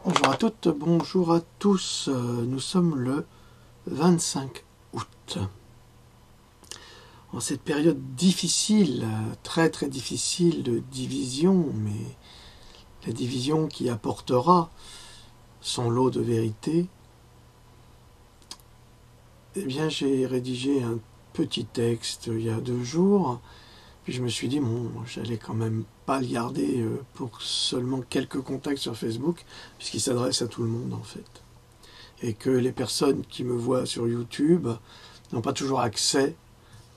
Bonjour à toutes, bonjour à tous. Nous sommes le 25 août. En cette période difficile, très très difficile de division, mais la division qui apportera son lot de vérité, eh bien j'ai rédigé un petit texte il y a 2 jours, puis je me suis dit, bon, j'allais quand même pas le garder pour seulement quelques contacts sur Facebook, puisqu'il s'adresse à tout le monde en fait. Et que les personnes qui me voient sur YouTube n'ont pas toujours accès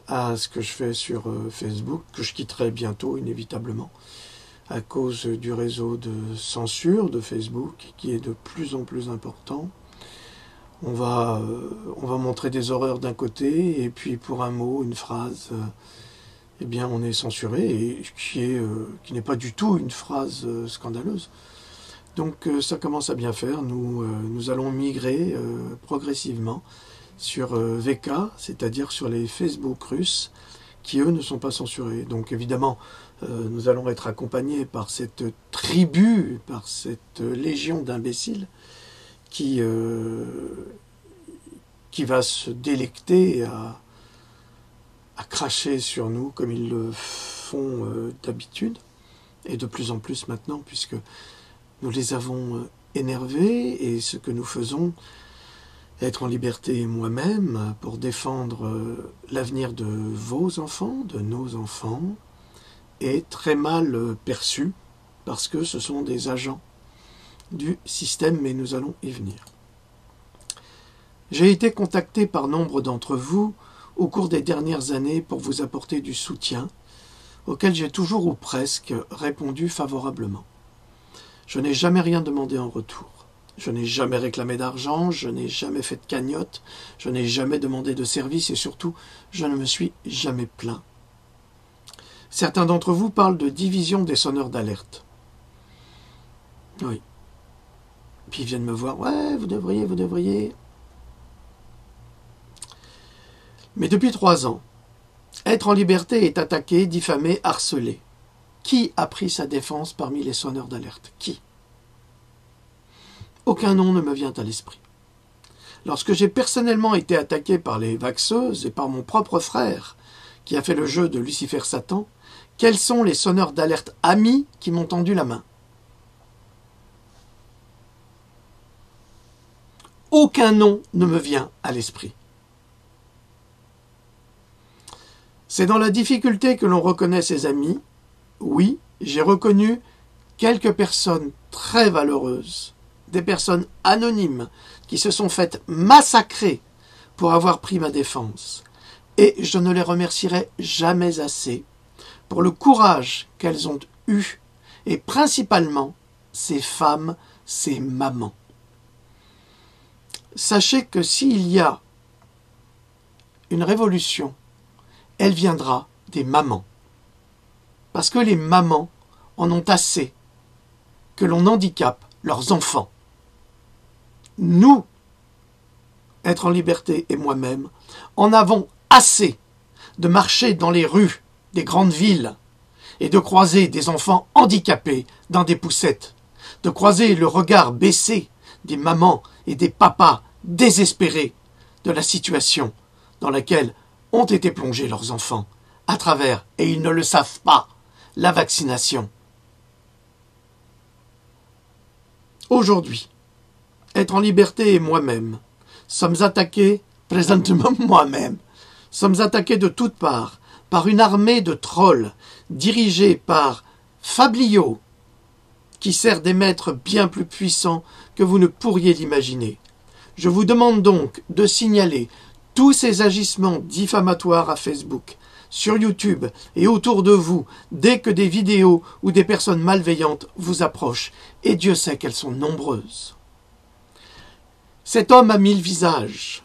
à ce que je fais sur Facebook, que je quitterai bientôt inévitablement, à cause du réseau de censure de Facebook, qui est de plus en plus important. On va montrer des horreurs d'un côté, et puis pour un mot, une phrase, eh bien on est censuré, et qui n'est pas du tout une phrase scandaleuse. Donc ça commence à bien faire. Nous allons migrer progressivement sur VK, c'est-à-dire sur les Facebook russes, qui eux ne sont pas censurés. Donc évidemment, nous allons être accompagnés par cette tribu, par cette légion d'imbéciles qui va se délecter à cracher sur nous comme ils le font d'habitude, et de plus en plus maintenant, puisque nous les avons énervés, et ce que nous faisons, être en liberté moi-même, pour défendre l'avenir de vos enfants, de nos enfants, est très mal perçu, parce que ce sont des agents du système, mais nous allons y venir. J'ai été contacté par nombre d'entre vous au cours des dernières années pour vous apporter du soutien, auquel j'ai toujours ou presque répondu favorablement. Je n'ai jamais rien demandé en retour. Je n'ai jamais réclamé d'argent, je n'ai jamais fait de cagnotte, je n'ai jamais demandé de service et surtout, je ne me suis jamais plaint. Certains d'entre vous parlent de division des sonneurs d'alerte. Oui. Puis ils viennent me voir, ouais, vous devriez. Mais depuis 3 ans, être en liberté est attaqué, diffamé, harcelé. Qui a pris sa défense parmi les sonneurs d'alerte? Qui? Aucun nom ne me vient à l'esprit. Lorsque j'ai personnellement été attaqué par les vaxeuses et par mon propre frère, qui a fait le jeu de Lucifer Satan, quels sont les sonneurs d'alerte amis qui m'ont tendu la main? Aucun nom ne me vient à l'esprit. C'est dans la difficulté que l'on reconnaît ses amis. Oui, j'ai reconnu quelques personnes très valeureuses, des personnes anonymes qui se sont faites massacrer pour avoir pris ma défense. Et je ne les remercierai jamais assez pour le courage qu'elles ont eu, et principalement ces femmes, ces mamans. Sachez que s'il y a une révolution, elle viendra des mamans. Parce que les mamans en ont assez que l'on handicape leurs enfants. Nous, être en liberté et moi-même, en avons assez de marcher dans les rues des grandes villes et de croiser des enfants handicapés dans des poussettes, de croiser le regard baissé des mamans et des papas désespérés de la situation dans laquelle ont été plongés leurs enfants à travers, et ils ne le savent pas, la vaccination. Aujourd'hui, être en liberté et moi-même, sommes attaqués, présentement moi-même, sommes attaqués de toutes parts par une armée de trolls dirigée par Fabliaux, qui sert des maîtres bien plus puissants que vous ne pourriez l'imaginer. Je vous demande donc de signaler tous ces agissements diffamatoires à Facebook, sur YouTube et autour de vous, dès que des vidéos ou des personnes malveillantes vous approchent, et Dieu sait qu'elles sont nombreuses. Cet homme a 1000 visages.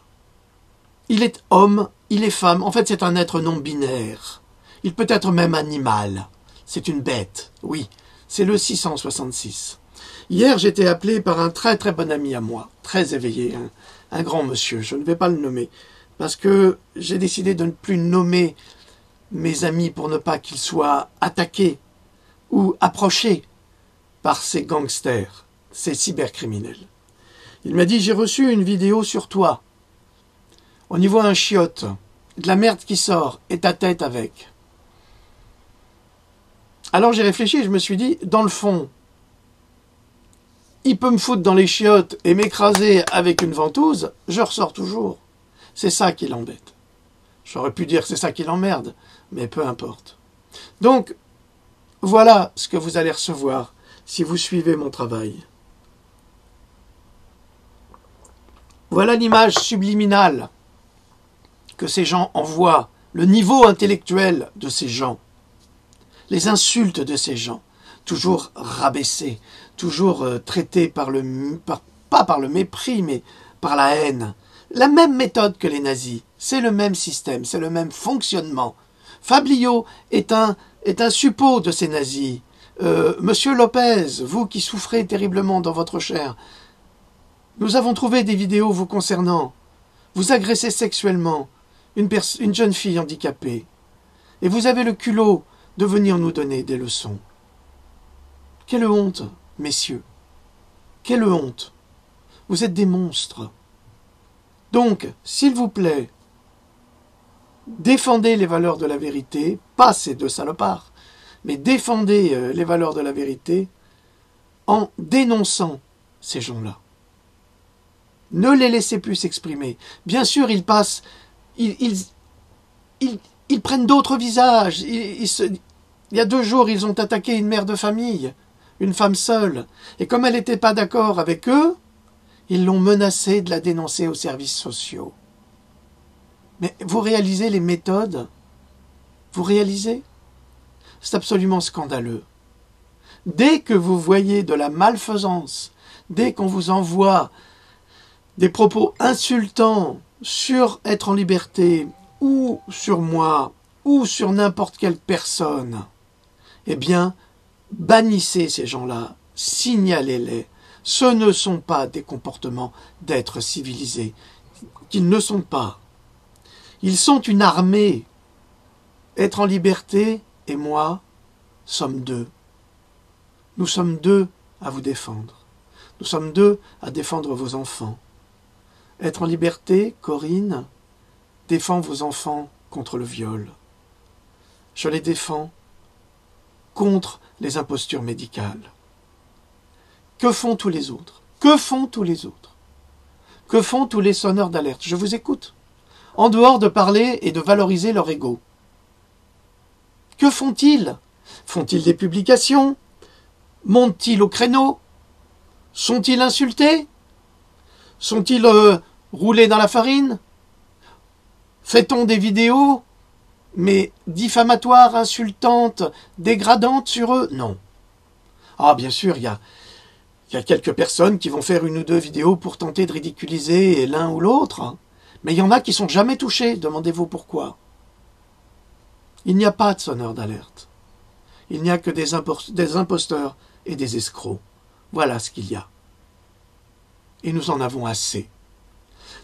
Il est homme, il est femme, en fait c'est un être non binaire. Il peut être même animal. C'est une bête, oui, c'est le 666. Hier j'étais appelé par un très très bon ami à moi, très éveillé, un grand monsieur, je ne vais pas le nommer, parce que j'ai décidé de ne plus nommer mes amis pour ne pas qu'ils soient attaqués ou approchés par ces gangsters. ces cybercriminels. Il m'a dit, j'ai reçu une vidéo sur toi. On y voit un chiotte, de la merde qui sort, et ta tête avec. Alors j'ai réfléchi et je me suis dit, dans le fond, il peut me foutre dans les chiottes et m'écraser avec une ventouse, je ressors toujours. C'est ça qui l'embête. J'aurais pu dire c'est ça qui l'emmerde, mais peu importe. Donc, voilà ce que vous allez recevoir si vous suivez mon travail. Voilà l'image subliminale que ces gens envoient, le niveau intellectuel de ces gens, les insultes de ces gens, toujours rabaissés, toujours traités pas par le mépris, mais par la haine. La même méthode que les nazis, c'est le même système, c'est le même fonctionnement. Fabliaux est un suppôt de ces nazis. Monsieur Lopez, vous qui souffrez terriblement dans votre chair, nous avons trouvé des vidéos vous concernant. Vous agressez sexuellement une jeune fille handicapée. Et vous avez le culot de venir nous donner des leçons. Quelle honte, messieurs. Quelle honte. Vous êtes des monstres. Donc, s'il vous plaît, défendez les valeurs de la vérité, pas ces deux salopards, mais défendez les valeurs de la vérité en dénonçant ces gens-là. Ne les laissez plus s'exprimer. Bien sûr, ils passent, ils prennent d'autres visages. Il y a 2 jours, ils ont attaqué une mère de famille, une femme seule. Et comme elle n'était pas d'accord avec eux, ils l'ont menacée de la dénoncer aux services sociaux. Mais vous réalisez les méthodes? Vous réalisez? C'est absolument scandaleux. Dès que vous voyez de la malfaisance, dès qu'on vous envoie des propos insultants sur Être en liberté, ou sur moi, ou sur n'importe quelle personne, eh bien, bannissez ces gens-là, signalez-les. Ce ne sont pas des comportements d'êtres civilisés, qu'ils ne sont pas. Ils sont une armée. Être en liberté et moi sommes 2. Nous sommes 2 à vous défendre. Nous sommes 2 à défendre vos enfants. Être en liberté, Corinne, défend vos enfants contre le viol. Je les défends contre les impostures médicales. Que font tous les autres? Que font tous les autres? Que font tous les sonneurs d'alerte? Je vous écoute. En dehors de parler et de valoriser leur ego. Que font-ils? Font-ils des publications? Montent-ils au créneau? Sont-ils insultés? Sont-ils roulés dans la farine? Fait-on des vidéos, mais diffamatoires, insultantes, dégradantes sur eux? Non. Ah, bien sûr, il y a quelques personnes qui vont faire 1 ou 2 vidéos pour tenter de ridiculiser l'un ou l'autre, hein. Mais il y en a qui sont jamais touchés, demandez-vous pourquoi. Il n'y a pas de sonneurs d'alerte. Il n'y a que des imposteurs et des escrocs. Voilà ce qu'il y a. Et nous en avons assez.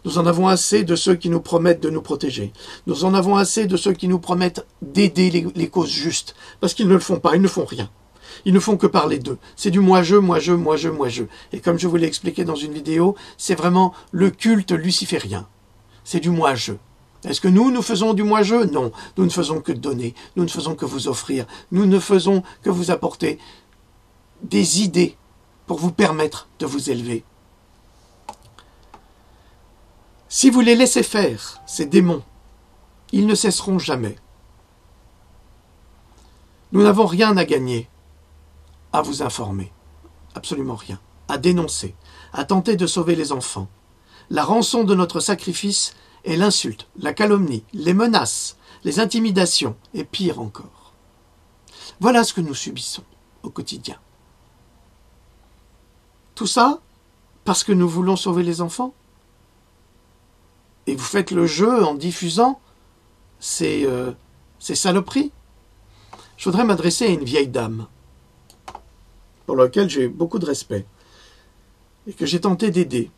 Nous en avons assez de ceux qui nous promettent de nous protéger. Nous en avons assez de ceux qui nous promettent d'aider les causes justes. Parce qu'ils ne le font pas, ils ne font rien. Ils ne font que parler d'eux. C'est du moi-je, moi-je, moi-je, moi-je. Et comme je vous l'ai expliqué dans une vidéo, c'est vraiment le culte luciférien. C'est du moi-je. Est-ce que nous faisons du moi-je? Non. Nous ne faisons que donner. Nous ne faisons que vous offrir. Nous ne faisons que vous apporter des idées pour vous permettre de vous élever. Si vous les laissez faire, ces démons, ils ne cesseront jamais. Nous n'avons rien à gagner à vous informer. Absolument rien. À dénoncer. À tenter de sauver les enfants. La rançon de notre sacrifice est l'insulte, la calomnie, les menaces, les intimidations et pire encore. Voilà ce que nous subissons au quotidien. Tout ça parce que nous voulons sauver les enfants? Et vous faites le jeu en diffusant ces saloperies? Je voudrais m'adresser à une vieille dame pour laquelle j'ai beaucoup de respect et que j'ai tenté d'aider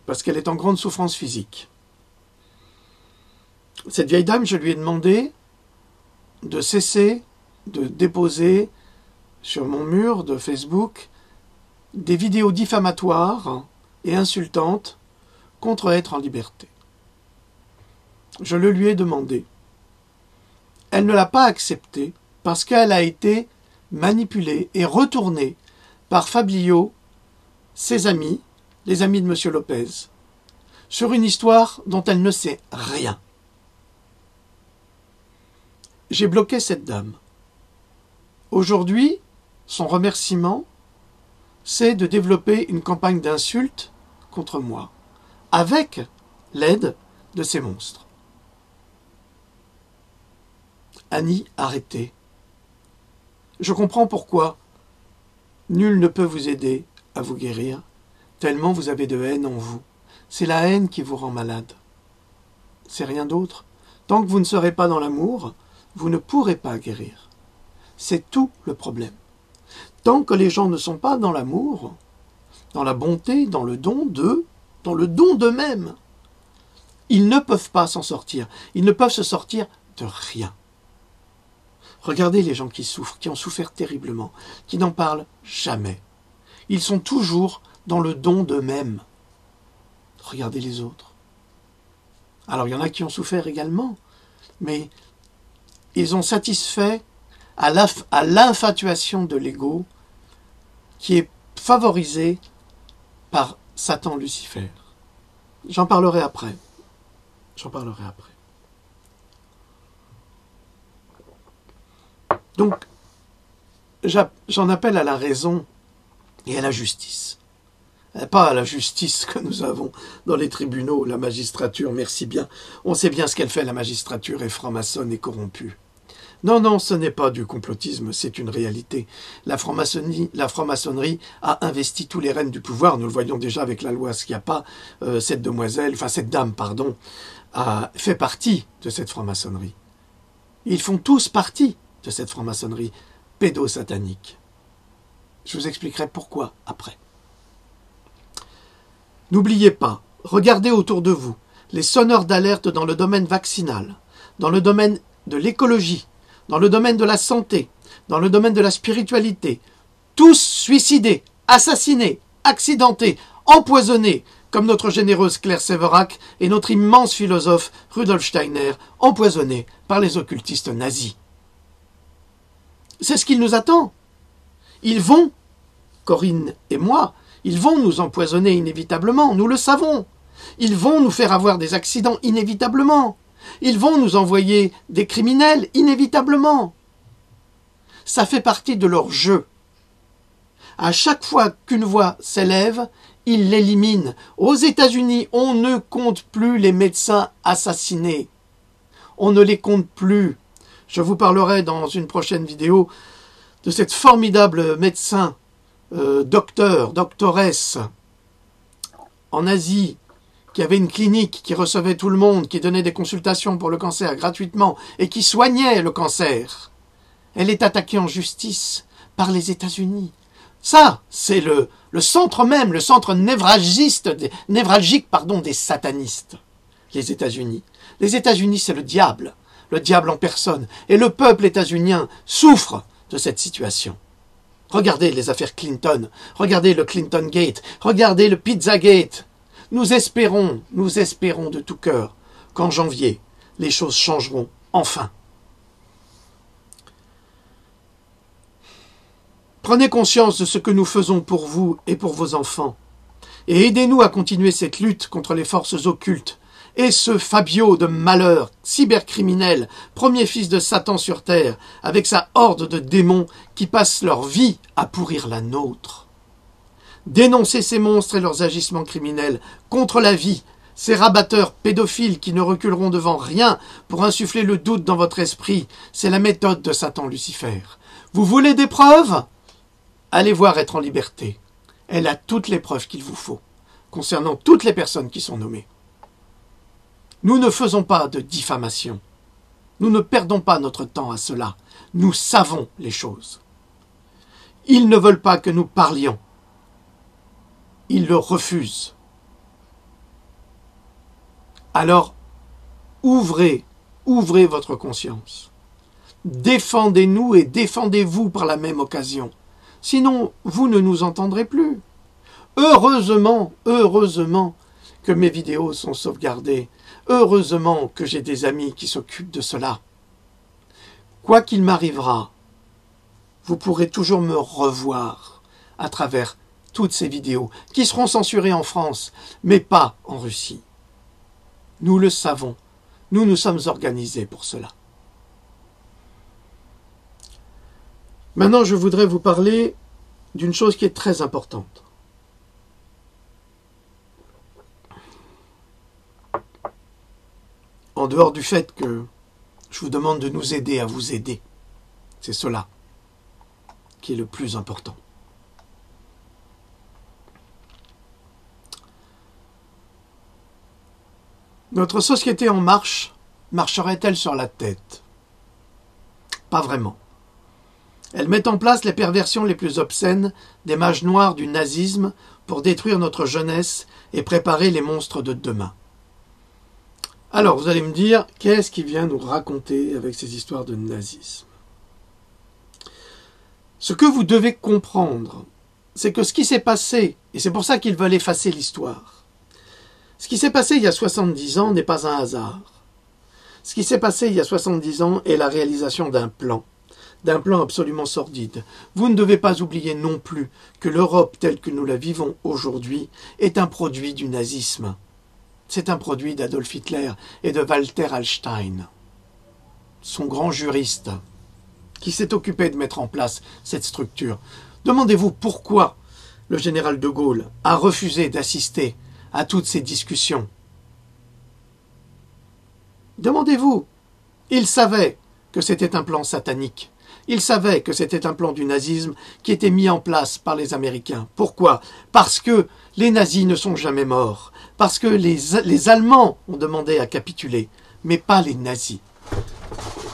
parce qu'elle est en grande souffrance physique. Cette vieille dame, je lui ai demandé de cesser de déposer sur mon mur de Facebook des vidéos diffamatoires et insultantes contre être en liberté. Je le lui ai demandé. Elle ne l'a pas accepté parce qu'elle a été manipulée et retournée par Fabliaux, ses amis, les amis de M. Lopez, sur une histoire dont elle ne sait rien. J'ai bloqué cette dame. Aujourd'hui, son remerciement, c'est de développer une campagne d'insultes contre moi, avec l'aide de ces monstres. Annie, arrêtez. Je comprends pourquoi nul ne peut vous aider à vous guérir, tellement vous avez de haine en vous. C'est la haine qui vous rend malade. C'est rien d'autre. Tant que vous ne serez pas dans l'amour, vous ne pourrez pas guérir. C'est tout le problème. Tant que les gens ne sont pas dans l'amour, dans la bonté, dans le don d'eux, dans le don d'eux-mêmes, ils ne peuvent pas s'en sortir. Ils ne peuvent se sortir de rien. Regardez les gens qui souffrent, qui ont souffert terriblement, qui n'en parlent jamais. Ils sont toujours dans le don d'eux-mêmes. Regardez les autres. Alors il y en a qui ont souffert également, mais ils ont satisfait à l'infatuation de l'ego qui est favorisée par Satan Lucifer. J'en parlerai après. Donc, j'en appelle à la raison et à la justice. Pas à la justice que nous avons dans les tribunaux, la magistrature, merci bien. On sait bien ce qu'elle fait, la magistrature est franc-maçonne et corrompue. Non, ce n'est pas du complotisme, c'est une réalité. La franc-maçonnerie a investi tous les rênes du pouvoir. Nous le voyons déjà avec la loi Schiappa. Cette dame, fait partie de cette franc-maçonnerie. Ils font tous partie de cette franc-maçonnerie pédosatanique. Je vous expliquerai pourquoi après. N'oubliez pas, regardez autour de vous les sonneurs d'alerte dans le domaine vaccinal, dans le domaine de l'écologie, dans le domaine de la santé, dans le domaine de la spiritualité, tous suicidés, assassinés, accidentés, empoisonnés, comme notre généreuse Claire Séverac et notre immense philosophe Rudolf Steiner, empoisonnés par les occultistes nazis. C'est ce qu'il nous attend. Ils vont, Corinne et moi, ils vont nous empoisonner inévitablement, nous le savons. Ils vont nous faire avoir des accidents inévitablement. Ils vont nous envoyer des criminels inévitablement. Ça fait partie de leur jeu. À chaque fois qu'une voix s'élève, ils l'éliminent. Aux États-Unis, on ne compte plus les médecins assassinés. On ne les compte plus. Je vous parlerai dans une prochaine vidéo de cette formidable médecin, doctoresse, en Asie, qui avait une clinique, qui recevait tout le monde, qui donnait des consultations pour le cancer gratuitement et qui soignait le cancer. Elle est attaquée en justice par les États-Unis. Ça, c'est le centre même, le centre névralgique des satanistes, les États-Unis. Les États-Unis, c'est le diable en personne. Et le peuple états-unien souffre de cette situation. Regardez les affaires Clinton, regardez le Clinton Gate, regardez le Pizzagate. Nous espérons de tout cœur qu'en janvier, les choses changeront enfin. Prenez conscience de ce que nous faisons pour vous et pour vos enfants, et aidez-nous à continuer cette lutte contre les forces occultes et ce Fabio de malheur, cybercriminel, premier fils de Satan sur terre, avec sa horde de démons qui passent leur vie à pourrir la nôtre. Dénoncez ces monstres et leurs agissements criminels contre la vie, ces rabatteurs pédophiles qui ne reculeront devant rien pour insuffler le doute dans votre esprit. C'est la méthode de Satan Lucifer. Vous voulez des preuves ? Allez voir Être en liberté. Elle a toutes les preuves qu'il vous faut, concernant toutes les personnes qui sont nommées. Nous ne faisons pas de diffamation. Nous ne perdons pas notre temps à cela. Nous savons les choses. Ils ne veulent pas que nous parlions. Ils le refusent. Alors, ouvrez votre conscience. Défendez-nous et défendez-vous par la même occasion. Sinon, vous ne nous entendrez plus. Heureusement, heureusement que mes vidéos sont sauvegardées. Heureusement que j'ai des amis qui s'occupent de cela. Quoi qu'il m'arrivera, vous pourrez toujours me revoir à travers toutes ces vidéos qui seront censurées en France, mais pas en Russie. Nous le savons, nous nous sommes organisés pour cela. Maintenant, je voudrais vous parler d'une chose qui est très importante. En dehors du fait que je vous demande de nous aider à vous aider, c'est cela qui est le plus important. Notre société en marche marcherait-elle sur la tête? Pas vraiment. Elle met en place les perversions les plus obscènes des mages noirs du nazisme pour détruire notre jeunesse et préparer les monstres de demain. Alors, vous allez me dire, qu'est-ce qu'il vient nous raconter avec ces histoires de nazisme? Ce que vous devez comprendre, c'est que ce qui s'est passé, et c'est pour ça qu'ils veulent effacer l'histoire, ce qui s'est passé il y a 70 ans n'est pas un hasard. Ce qui s'est passé il y a 70 ans est la réalisation d'un plan absolument sordide. Vous ne devez pas oublier non plus que l'Europe telle que nous la vivons aujourd'hui est un produit du nazisme. C'est un produit d'Adolf Hitler et de Walter Hallstein, son grand juriste, qui s'est occupé de mettre en place cette structure. Demandez-vous pourquoi le général de Gaulle a refusé d'assister à toutes ces discussions. Demandez-vous. Il savait que c'était un plan satanique. Il savait que c'était un plan du nazisme qui était mis en place par les Américains. Pourquoi? Parce que les nazis ne sont jamais morts. Parce que les Allemands ont demandé à capituler, mais pas les nazis.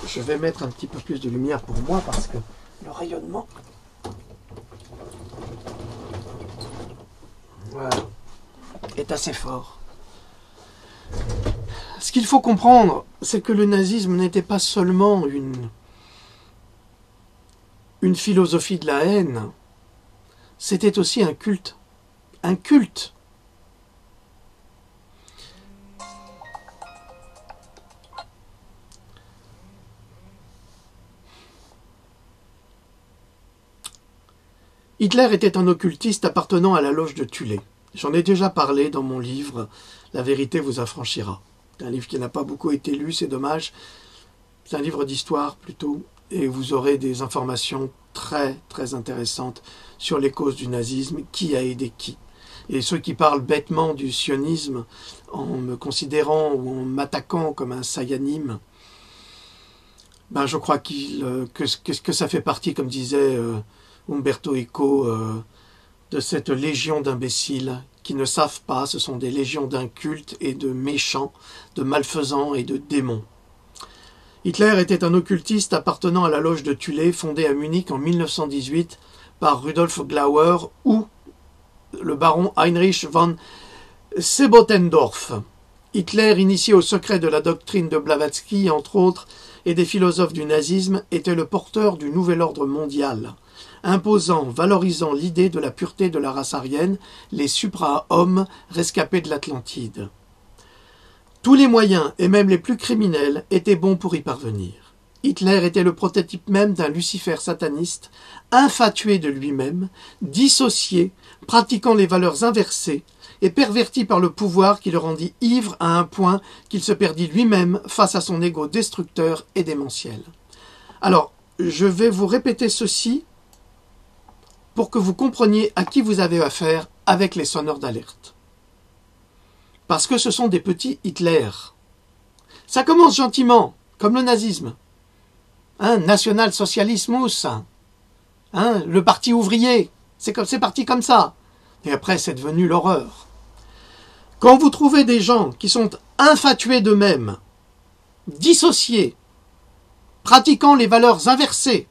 Je vais mettre un petit peu plus de lumière pour moi parce que le rayonnement... Voilà, est assez fort. Ce qu'il faut comprendre, c'est que le nazisme n'était pas seulement une philosophie de la haine, c'était aussi un culte. Un culte. Hitler était un occultiste appartenant à la loge de Thulé. J'en ai déjà parlé dans mon livre « La vérité vous affranchira ». C'est un livre qui n'a pas beaucoup été lu, c'est dommage. C'est un livre d'histoire plutôt, et vous aurez des informations très très intéressantes sur les causes du nazisme, qui a aidé qui. Et ceux qui parlent bêtement du sionisme en me considérant ou en m'attaquant comme un sayanime, ben je crois que ça fait partie, comme disait Umberto Eco, de cette légion d'imbéciles qui ne savent pas, ce sont des légions d'incultes et de méchants, de malfaisants et de démons. Hitler était un occultiste appartenant à la loge de Thulé, fondée à Munich en 1918 par Rudolf Glauer ou le baron Heinrich von Sebottendorf. Hitler, initié au secret de la doctrine de Blavatsky, entre autres, et des philosophes du nazisme, était le porteur du nouvel ordre mondial, imposant, valorisant l'idée de la pureté de la race aryenne, les supra-hommes rescapés de l'Atlantide. Tous les moyens, et même les plus criminels, étaient bons pour y parvenir. Hitler était le prototype même d'un Lucifer sataniste, infatué de lui-même, dissocié, pratiquant les valeurs inversées, et perverti par le pouvoir qui le rendit ivre à un point qu'il se perdit lui-même face à son ego destructeur et démentiel. Alors, je vais vous répéter ceci pour que vous compreniez à qui vous avez affaire avec les sonneurs d'alerte. Parce que ce sont des petits Hitler. Ça commence gentiment, comme le nazisme. National-socialismus, le parti ouvrier, c'est parti comme ça. Et après, c'est devenu l'horreur. Quand vous trouvez des gens qui sont infatués d'eux-mêmes, dissociés, pratiquant les valeurs inversées,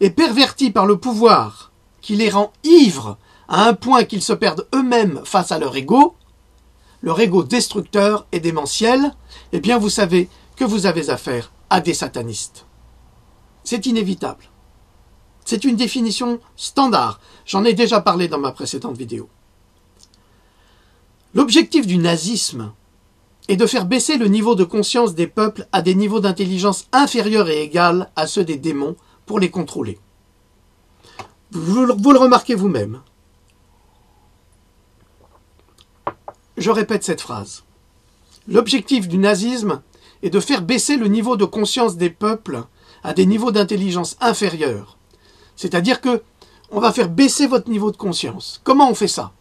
et pervertis par le pouvoir qui les rend ivres à un point qu'ils se perdent eux-mêmes face à leur ego destructeur et démentiel, eh bien vous savez que vous avez affaire à des satanistes. C'est inévitable. C'est une définition standard. J'en ai déjà parlé dans ma précédente vidéo. L'objectif du nazisme est de faire baisser le niveau de conscience des peuples à des niveaux d'intelligence inférieurs et égaux à ceux des démons pour les contrôler. Vous le remarquez vous-même. Je répète cette phrase. L'objectif du nazisme est de faire baisser le niveau de conscience des peuples à des niveaux d'intelligence inférieurs. C'est-à-dire que on va faire baisser votre niveau de conscience. Comment on fait ça?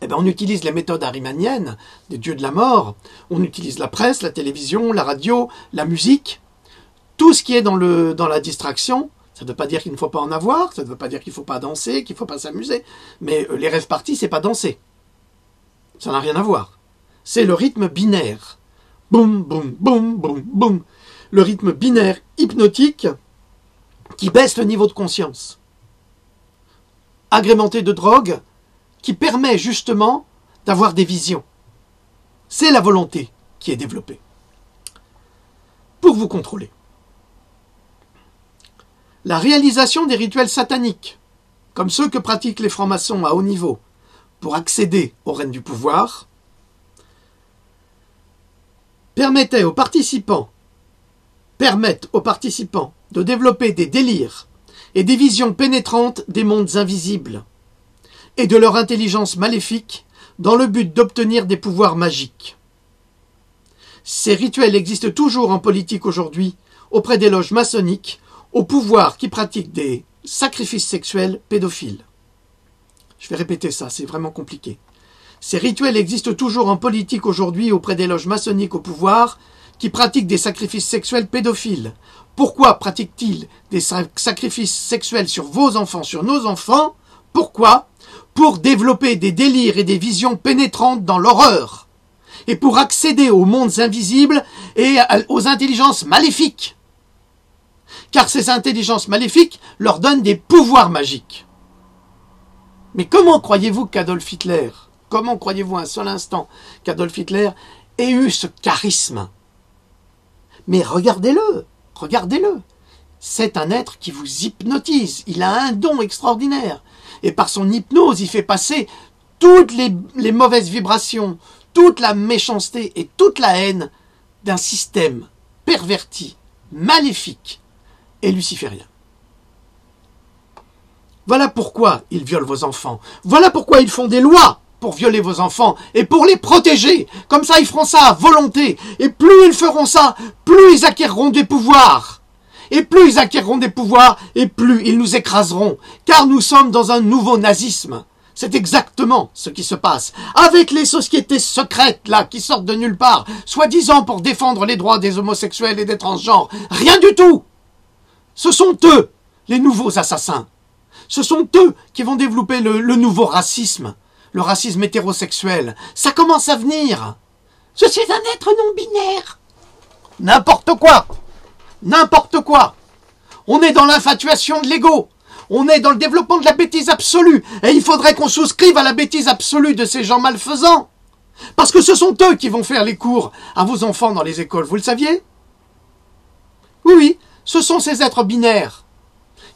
Eh bien, on utilise les méthodes arimaniennes des dieux de la mort. On utilise la presse, la télévision, la radio, la musique. Tout ce qui est dans la distraction. Ça ne veut pas dire qu'il ne faut pas en avoir. Ça ne veut pas dire qu'il ne faut pas danser, qu'il ne faut pas s'amuser. Mais les rêves parties, c'est pas danser. Ça n'a rien à voir. C'est le rythme binaire. Boum, boum, boum, boum, boum. Le rythme binaire hypnotique qui baisse le niveau de conscience. Agrémenté de drogue qui permet justement d'avoir des visions. C'est la volonté qui est développée pour vous contrôler. La réalisation des rituels sataniques, comme ceux que pratiquent les francs-maçons à haut niveau pour accéder aux rênes du pouvoir, permettent aux participants de développer des délires et des visions pénétrantes des mondes invisibles et de leur intelligence maléfique dans le but d'obtenir des pouvoirs magiques. Ces rituels existent toujours en politique aujourd'hui auprès des loges maçonniques au pouvoir qui pratiquent des sacrifices sexuels pédophiles. Je vais répéter ça, c'est vraiment compliqué. Ces rituels existent toujours en politique aujourd'hui auprès des loges maçonniques au pouvoir qui pratiquent des sacrifices sexuels pédophiles. Pourquoi pratiquent-ils des sacrifices sexuels sur vos enfants, sur nos enfants? Pourquoi? Pour développer des délires et des visions pénétrantes dans l'horreur. Et pour accéder aux mondes invisibles et aux intelligences maléfiques. Car ces intelligences maléfiques leur donnent des pouvoirs magiques. Mais comment croyez-vous qu'Adolf Hitler, comment croyez-vous un seul instant qu'Adolf Hitler ait eu ce charisme? Mais regardez-le, regardez-le. C'est un être qui vous hypnotise. Il a un don extraordinaire. Et par son hypnose, il fait passer toutes les mauvaises vibrations, toute la méchanceté et toute la haine d'un système perverti, maléfique et luciférien. Voilà pourquoi ils violent vos enfants. Voilà pourquoi ils font des lois pour violer vos enfants et pour les protéger. Comme ça, ils feront ça à volonté. Et plus ils feront ça, plus ils acquerront des pouvoirs. Et plus ils acquerront des pouvoirs, et plus ils nous écraseront. Car nous sommes dans un nouveau nazisme. C'est exactement ce qui se passe. Avec les sociétés secrètes, là, qui sortent de nulle part, soi-disant pour défendre les droits des homosexuels et des transgenres. Rien du tout. Ce sont eux, les nouveaux assassins. Ce sont eux qui vont développer le nouveau racisme. Le racisme hétérosexuel. Ça commence à venir. Je suis un être non binaire. N'importe quoi. N'importe quoi. On est dans l'infatuation de l'ego. On est dans le développement de la bêtise absolue. Et il faudrait qu'on souscrive à la bêtise absolue de ces gens malfaisants. Parce que ce sont eux qui vont faire les cours à vos enfants dans les écoles. Vous le saviez? Oui, oui. Ce sont ces êtres binaires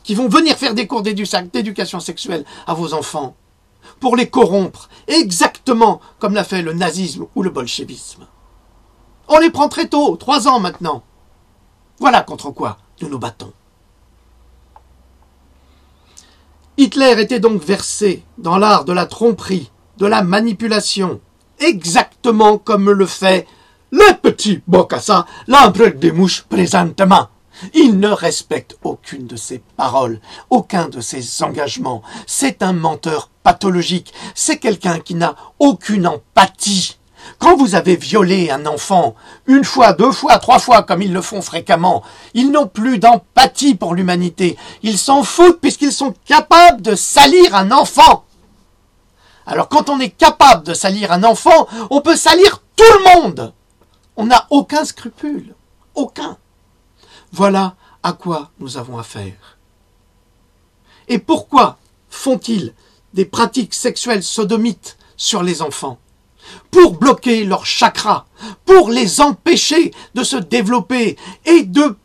qui vont venir faire des cours d'éducation sexuelle à vos enfants pour les corrompre, exactement comme l'a fait le nazisme ou le bolchevisme. On les prend très tôt, 3 ans maintenant. Voilà contre quoi nous nous battons. Hitler était donc versé dans l'art de la tromperie, de la manipulation, exactement comme le fait le petit Bokassa, l'empereur des mouches présentement. Il ne respecte aucune de ses paroles, aucun de ses engagements. C'est un menteur pathologique. C'est quelqu'un qui n'a aucune empathie. Quand vous avez violé un enfant, 1 fois, 2 fois, 3 fois, comme ils le font fréquemment, ils n'ont plus d'empathie pour l'humanité. Ils s'en foutent puisqu'ils sont capables de salir un enfant. Alors quand on est capable de salir un enfant, on peut salir tout le monde. On n'a aucun scrupule. Aucun. Voilà à quoi nous avons affaire. Et pourquoi font-ils des pratiques sexuelles sodomites sur les enfants? Pour bloquer leurs chakras, pour les empêcher de se développer et de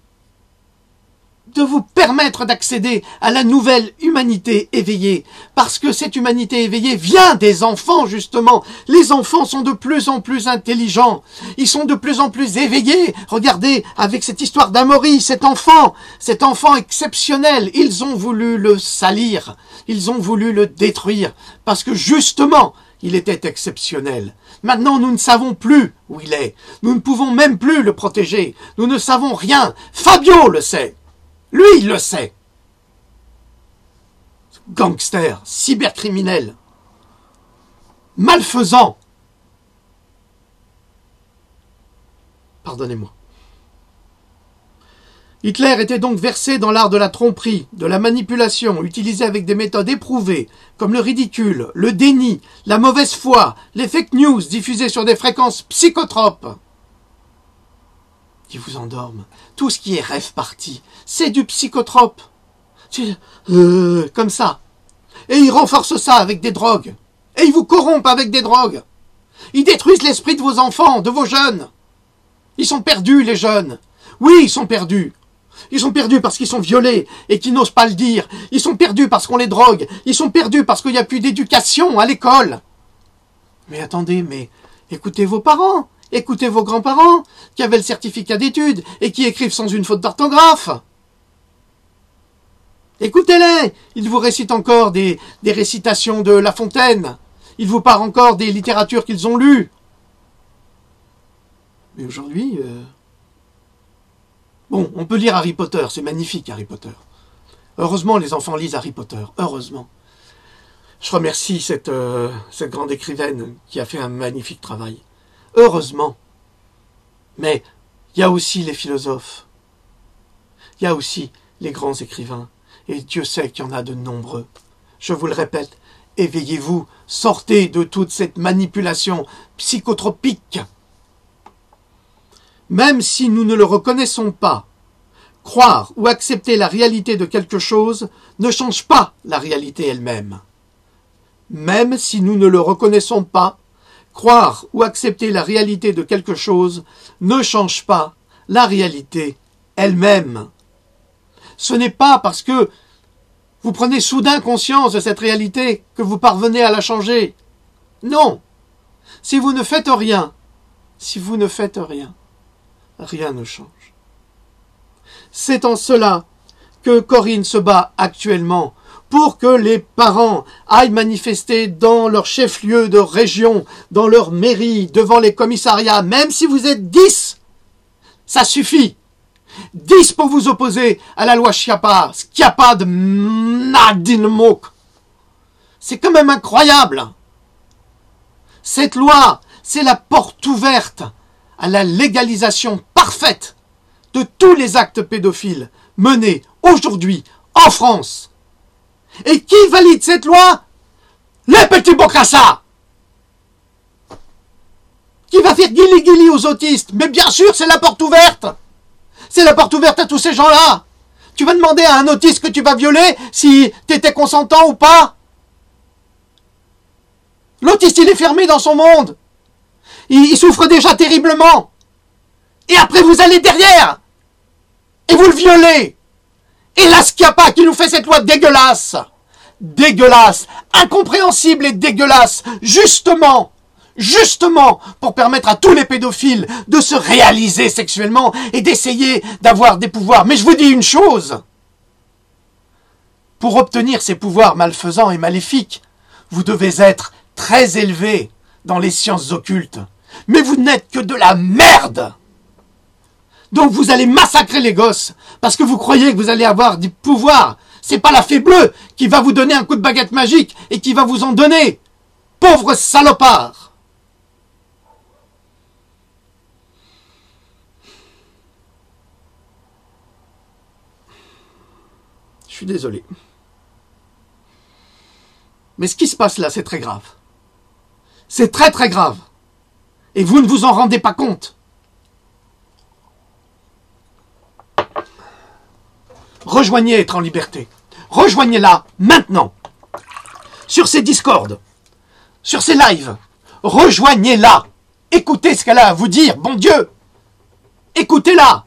de vous permettre d'accéder à la nouvelle humanité éveillée. Parce que cette humanité éveillée vient des enfants, justement. Les enfants sont de plus en plus intelligents. Ils sont de plus en plus éveillés. Regardez, avec cette histoire d'Amaury, cet enfant exceptionnel, ils ont voulu le salir. Ils ont voulu le détruire. Parce que justement, il était exceptionnel. Maintenant, nous ne savons plus où il est. Nous ne pouvons même plus le protéger. Nous ne savons rien. Fabio le sait. Lui, il le sait. Gangster, cybercriminel, malfaisant. Pardonnez-moi. Hitler était donc versé dans l'art de la tromperie, de la manipulation, utilisée avec des méthodes éprouvées, comme le ridicule, le déni, la mauvaise foi, les fake news diffusées sur des fréquences psychotropes. Qui vous endorment. Tout ce qui est rêve parti, c'est du psychotrope. Comme ça. Et ils renforcent ça avec des drogues. Et ils vous corrompent avec des drogues. Ils détruisent l'esprit de vos enfants, de vos jeunes. Ils sont perdus, les jeunes. Oui, ils sont perdus. Ils sont perdus parce qu'ils sont violés et qu'ils n'osent pas le dire. Ils sont perdus parce qu'on les drogue. Ils sont perdus parce qu'il n'y a plus d'éducation à l'école. Mais attendez, mais écoutez vos parents. Écoutez vos grands-parents qui avaient le certificat d'études et qui écrivent sans une faute d'orthographe. Écoutez-les. Ils vous récitent encore des récitations de La Fontaine. Ils vous parlent encore des littératures qu'ils ont lues. Mais aujourd'hui... Bon, on peut lire Harry Potter, c'est magnifique Harry Potter. Heureusement, les enfants lisent Harry Potter, heureusement. Je remercie cette grande écrivaine qui a fait un magnifique travail. Heureusement. Mais il y a aussi les philosophes. Il y a aussi les grands écrivains. Et Dieu sait qu'il y en a de nombreux. Je vous le répète, éveillez-vous, sortez de toute cette manipulation psychotropique. Même si nous ne le reconnaissons pas, croire ou accepter la réalité de quelque chose ne change pas la réalité elle-même. Même si nous ne le reconnaissons pas, croire ou accepter la réalité de quelque chose ne change pas la réalité elle-même. Ce n'est pas parce que vous prenez soudain conscience de cette réalité que vous parvenez à la changer. Non. Si vous ne faites rien, rien ne change. C'est en cela que Corinne se bat actuellement pour que les parents aillent manifester dans leur chef-lieu de région, dans leur mairie, devant les commissariats, même si vous êtes 10, ça suffit. 10 pour vous opposer à la loi Schiappa de Nadinmok. C'est quand même incroyable. Cette loi, c'est la porte ouverte à la légalisation parfaite de tous les actes pédophiles menés aujourd'hui en France. Et qui valide cette loi? Les petits Bocassa! Qui va faire guili-guili aux autistes? Mais bien sûr, c'est la porte ouverte! C'est la porte ouverte à tous ces gens-là! Tu vas demander à un autiste que tu vas violer si t'étais consentant ou pas? L'autiste, il est fermé dans son monde. Il souffre déjà terriblement. Et après, vous allez derrière. Et vous le violez. Et la Schiappa qui nous fait cette loi dégueulasse. Dégueulasse. Incompréhensible et dégueulasse. Justement, pour permettre à tous les pédophiles de se réaliser sexuellement et d'essayer d'avoir des pouvoirs. Mais je vous dis une chose. Pour obtenir ces pouvoirs malfaisants et maléfiques, vous devez être très élevé dans les sciences occultes. Mais vous n'êtes que de la merde. Donc vous allez massacrer les gosses parce que vous croyez que vous allez avoir du pouvoir. C'est pas la fée bleue qui va vous donner un coup de baguette magique et qui va vous en donner. Pauvre salopard. Je suis désolé. Mais ce qui se passe là, c'est très grave. C'est très très grave. Et vous ne vous en rendez pas compte. Rejoignez Être en Liberté. Rejoignez-la maintenant. Sur ses Discord. Sur ses lives. Rejoignez-la. Écoutez ce qu'elle a à vous dire, bon Dieu. Écoutez-la.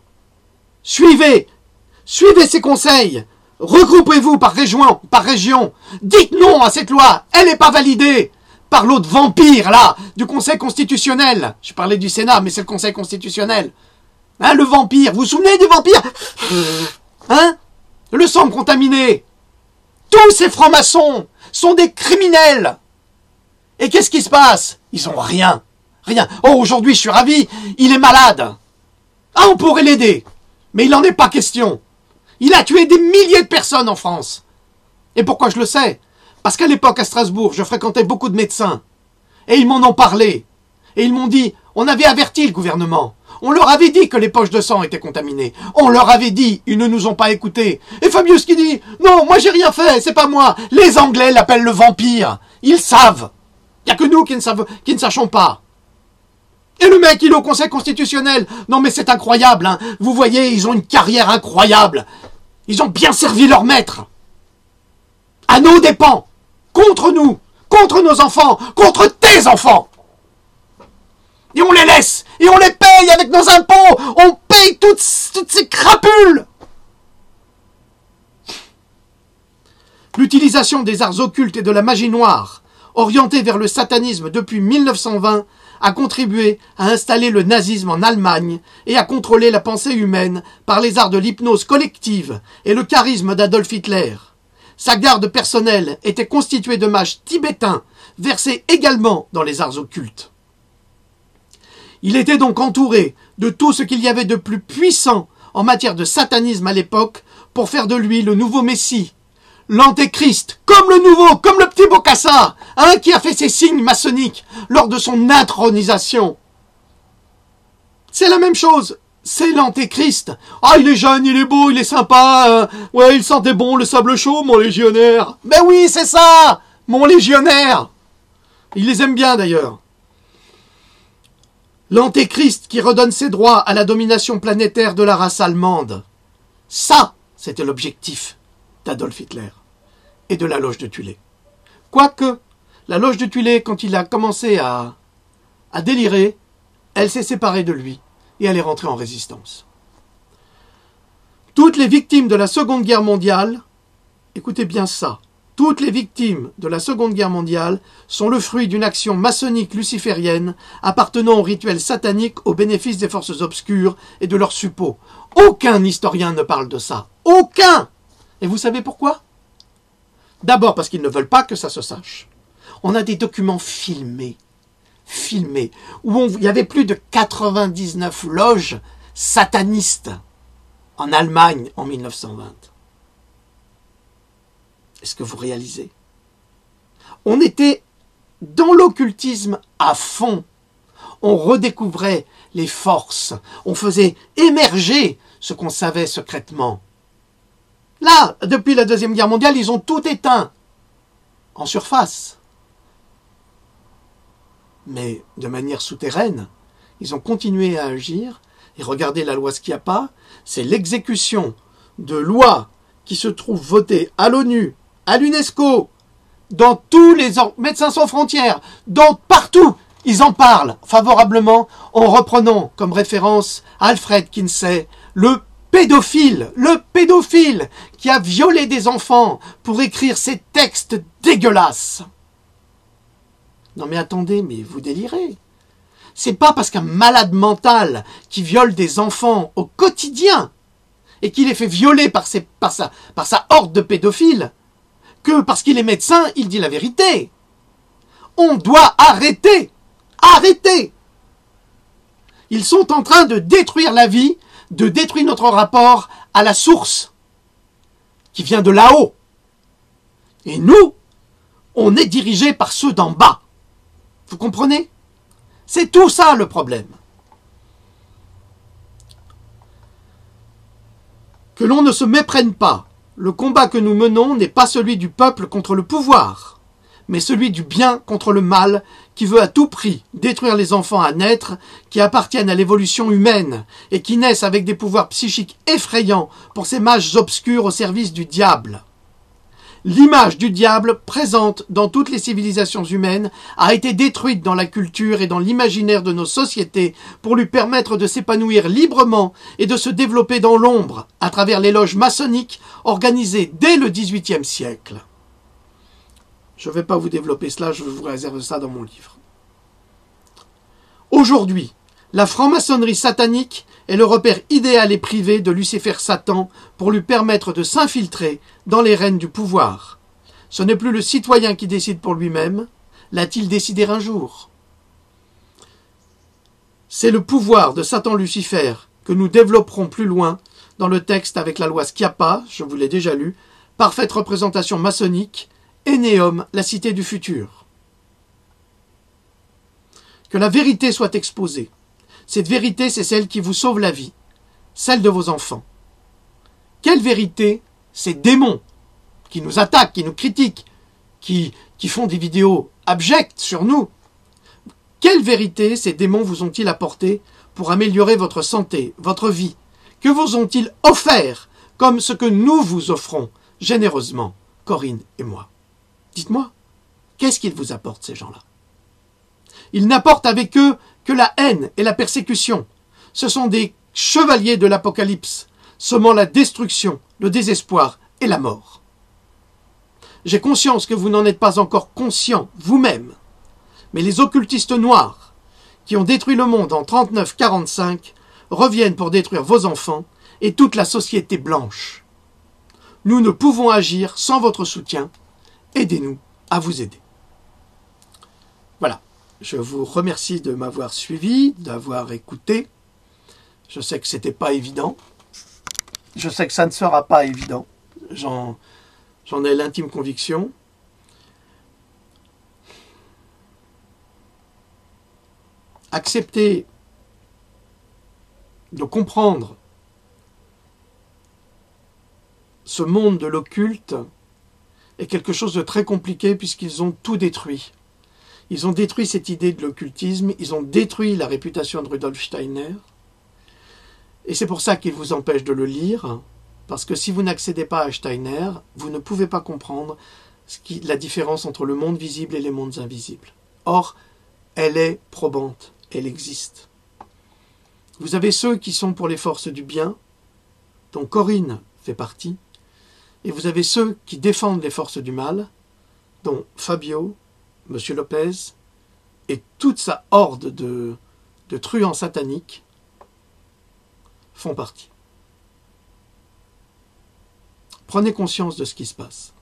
Suivez Suivez ces conseils. Regroupez-vous par région. Dites non à cette loi. Elle n'est pas validée par l'autre vampire, là, du Conseil constitutionnel. Je parlais du Sénat, mais c'est le Conseil constitutionnel. Hein, le vampire. Vous vous souvenez du vampire? Hein? Le sang contaminé. Tous ces francs-maçons sont des criminels. Et qu'est-ce qui se passe? Ils ont rien. Rien. Oh, aujourd'hui, je suis ravi. Il est malade. Ah, on pourrait l'aider. Mais il n'en est pas question. Il a tué des milliers de personnes en France. Et pourquoi je le sais? Parce qu'à l'époque, à Strasbourg, je fréquentais beaucoup de médecins. Et ils m'en ont parlé. Et ils m'ont dit, on avait averti le gouvernement. On leur avait dit que les poches de sang étaient contaminées. On leur avait dit, ils ne nous ont pas écoutés. Et Fabius qui dit, non, moi j'ai rien fait, c'est pas moi. Les Anglais l'appellent le vampire. Ils savent. Il n'y a que nous qui ne sachons pas. Et le mec, il est au Conseil constitutionnel. Non mais c'est incroyable, hein. Vous voyez, ils ont une carrière incroyable. Ils ont bien servi leur maître. À nos dépens. Contre nous. Contre nos enfants. Contre tes enfants. Et on les laisse. Et on les paye avec nos impôts. On paye toutes ces crapules. L'utilisation des arts occultes et de la magie noire, orientée vers le satanisme depuis 1920, a contribué à installer le nazisme en Allemagne et à contrôler la pensée humaine par les arts de l'hypnose collective et le charisme d'Adolf Hitler. Sa garde personnelle était constituée de mages tibétains, versés également dans les arts occultes. Il était donc entouré de tout ce qu'il y avait de plus puissant en matière de satanisme à l'époque pour faire de lui le nouveau Messie, l'Antéchrist, comme le petit Bokassa, hein, qui a fait ses signes maçonniques lors de son intronisation. C'est la même chose. C'est l'Antéchrist. Ah, il est jeune, il est beau, il est sympa. Ouais, il sentait bon le sable chaud, mon légionnaire. Ben oui, c'est ça, mon légionnaire. Il les aime bien d'ailleurs. L'Antéchrist qui redonne ses droits à la domination planétaire de la race allemande. Ça, c'était l'objectif d'Adolf Hitler et de la loge de Tulé. Quoique, la loge de Tulé, quand il a commencé à délirer, elle s'est séparée de lui. Et elle est rentrée en résistance. Toutes les victimes de la Seconde Guerre mondiale, écoutez bien ça, toutes les victimes de la Seconde Guerre mondiale sont le fruit d'une action maçonnique luciférienne appartenant au rituel satanique au bénéfice des forces obscures et de leurs suppôts. Aucun historien ne parle de ça. Aucun! Et vous savez pourquoi? D'abord parce qu'ils ne veulent pas que ça se sache. On a des documents filmés, où il y avait plus de 99 loges satanistes en Allemagne en 1920. Est-ce que vous réalisez? On était dans l'occultisme à fond. On redécouvrait les forces. On faisait émerger ce qu'on savait secrètement. Là, depuis la Deuxième Guerre mondiale, ils ont tout éteint en surface. Mais de manière souterraine, ils ont continué à agir. Et regardez la loi Schiappa, c'est l'exécution de lois qui se trouvent votées à l'ONU, à l'UNESCO, dans tous les Médecins sans frontières, partout, ils en parlent favorablement en reprenant comme référence Alfred Kinsey, le pédophile qui a violé des enfants pour écrire ces textes dégueulasses. Non mais attendez, mais vous délirez. C'est pas parce qu'un malade mental qui viole des enfants au quotidien et qui les fait violer par sa horde de pédophiles que parce qu'il est médecin, il dit la vérité. On doit arrêter. Arrêter. Ils sont en train de détruire la vie, de détruire notre rapport à la source qui vient de là-haut. Et nous, on est dirigés par ceux d'en bas. Vous comprenez? C'est tout ça le problème. Que l'on ne se méprenne pas. Le combat que nous menons n'est pas celui du peuple contre le pouvoir, mais celui du bien contre le mal qui veut à tout prix détruire les enfants à naître qui appartiennent à l'évolution humaine et qui naissent avec des pouvoirs psychiques effrayants pour ces mages obscurs au service du diable. L'image du diable, présente dans toutes les civilisations humaines, a été détruite dans la culture et dans l'imaginaire de nos sociétés pour lui permettre de s'épanouir librement et de se développer dans l'ombre à travers les loges maçonniques organisées dès le XVIIIe siècle. Je ne vais pas vous développer cela, je vous réserve ça dans mon livre. Aujourd'hui, la franc-maçonnerie satanique est le repère idéal et privé de Lucifer Satan pour lui permettre de s'infiltrer dans les rênes du pouvoir. Ce n'est plus le citoyen qui décide pour lui-même, l'a-t-il décidé un jour? C'est le pouvoir de Satan Lucifer que nous développerons plus loin dans le texte avec la loi Schiappa, je vous l'ai déjà lu, parfaite représentation maçonnique, Énéum, la cité du futur. Que la vérité soit exposée. Cette vérité, c'est celle qui vous sauve la vie, celle de vos enfants. Quelle vérité? Ces démons qui nous attaquent, qui nous critiquent, qui font des vidéos abjectes sur nous. Quelle vérité ces démons vous ont-ils apporté pour améliorer votre santé, votre vie? Que vous ont-ils offert comme ce que nous vous offrons généreusement, Corinne et moi? Dites-moi, qu'est-ce qu'ils vous apportent ces gens-là? Ils n'apportent avec eux que la haine et la persécution. Ce sont des chevaliers de l'Apocalypse, semant la destruction, le désespoir et la mort. J'ai conscience que vous n'en êtes pas encore conscient vous-même, mais les occultistes noirs, qui ont détruit le monde en 39-45, reviennent pour détruire vos enfants et toute la société blanche. Nous ne pouvons agir sans votre soutien. Aidez-nous à vous aider. Voilà. Je vous remercie de m'avoir suivi, d'avoir écouté. Je sais que c'était pas évident. Je sais que ça ne sera pas évident. J'en ai l'intime conviction. Accepter de comprendre ce monde de l'occulte est quelque chose de très compliqué puisqu'ils ont tout détruit. Ils ont détruit cette idée de l'occultisme, ils ont détruit la réputation de Rudolf Steiner. Et c'est pour ça qu'ils vous empêchent de le lire, parce que si vous n'accédez pas à Steiner, vous ne pouvez pas comprendre la différence entre le monde visible et les mondes invisibles. Or, elle est probante, elle existe. Vous avez ceux qui sont pour les forces du bien, dont Corinne fait partie, et vous avez ceux qui défendent les forces du mal, dont Fabio, Monsieur Lopez et toute sa horde de truands sataniques font partie. Prenez conscience de ce qui se passe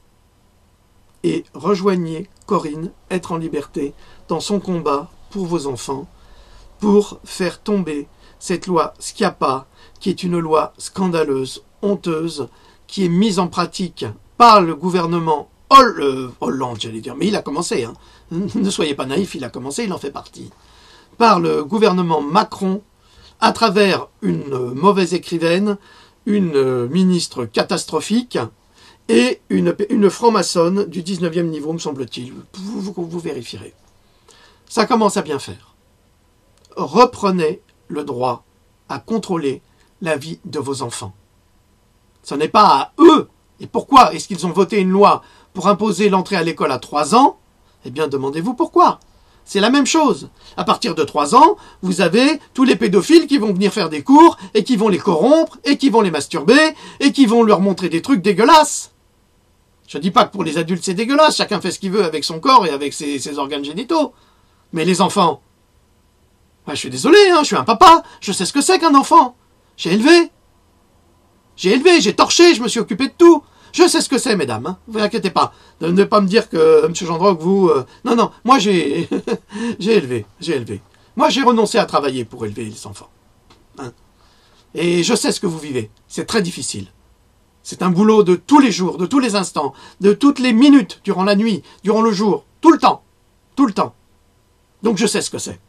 et rejoignez Corinne, Être en liberté, dans son combat pour vos enfants, pour faire tomber cette loi Schiappa, qui est une loi scandaleuse, honteuse, qui est mise en pratique par le gouvernement Hollande, j'allais dire, mais il a commencé, hein. Ne soyez pas naïfs, il a commencé, il en fait partie. Par le gouvernement Macron, à travers une mauvaise écrivaine, une ministre catastrophique et une franc-maçonne du 19e niveau, me semble-t-il. Vous vérifierez. Ça commence à bien faire. Reprenez le droit à contrôler la vie de vos enfants. Ce n'est pas à eux. Et pourquoi est-ce qu'ils ont voté une loi pour imposer l'entrée à l'école à 3 ans? Eh bien, demandez-vous pourquoi. C'est la même chose. À partir de 3 ans, vous avez tous les pédophiles qui vont venir faire des cours et qui vont les corrompre et qui vont les masturber et qui vont leur montrer des trucs dégueulasses. Je ne dis pas que pour les adultes c'est dégueulasse, chacun fait ce qu'il veut avec son corps et avec ses organes génitaux. Mais les enfants, je suis désolé, hein, je suis un papa, je sais ce que c'est qu'un enfant. J'ai élevé, j'ai torché, je me suis occupé de tout. Je sais ce que c'est, mesdames, hein. Vous inquiétez pas. Ne pas me dire que M. Gendrock, vous... Non, moi j'ai élevé. Moi j'ai renoncé à travailler pour élever les enfants. Hein. Et je sais ce que vous vivez. C'est très difficile. C'est un boulot de tous les jours, de tous les instants, de toutes les minutes, durant la nuit, durant le jour, tout le temps. Tout le temps. Donc je sais ce que c'est.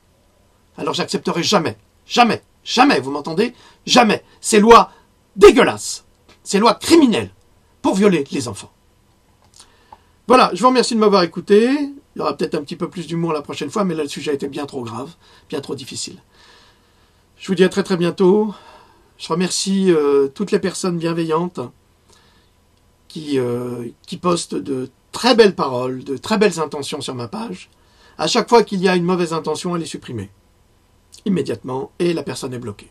Alors j'accepterai jamais, vous m'entendez? Jamais. Ces lois dégueulasses, ces lois criminelles, pour violer les enfants. Voilà, je vous remercie de m'avoir écouté. Il y aura peut-être un petit peu plus d'humour la prochaine fois, mais là le sujet était bien trop grave, bien trop difficile. Je vous dis à très très bientôt. Je remercie toutes les personnes bienveillantes qui postent de très belles paroles, de très belles intentions sur ma page. À chaque fois qu'il y a une mauvaise intention, elle est supprimée immédiatement et la personne est bloquée.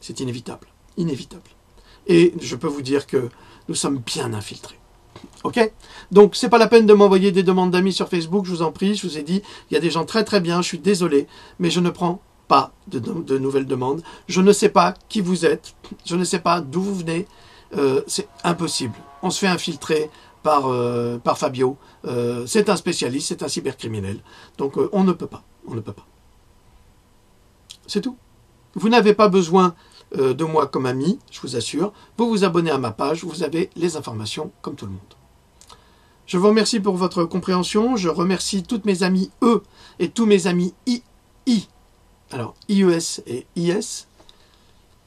C'est inévitable, inévitable. Et je peux vous dire que nous sommes bien infiltrés. Ok? Donc, c'est pas la peine de m'envoyer des demandes d'amis sur Facebook, je vous en prie, je vous ai dit, il y a des gens très très bien, je suis désolé, mais je ne prends pas de nouvelles demandes. Je ne sais pas qui vous êtes, je ne sais pas d'où vous venez, c'est impossible. On se fait infiltrer par Fabio, c'est un spécialiste, c'est un cybercriminel. Donc, on ne peut pas, on ne peut pas. C'est tout. Vous n'avez pas besoin de moi comme ami, je vous assure. Vous vous abonnez à ma page, vous avez les informations comme tout le monde. Je vous remercie pour votre compréhension. Je remercie toutes mes amies E et tous mes amis I, alors IES et IS,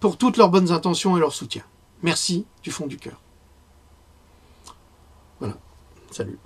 pour toutes leurs bonnes intentions et leur soutien. Merci du fond du cœur. Voilà. Salut.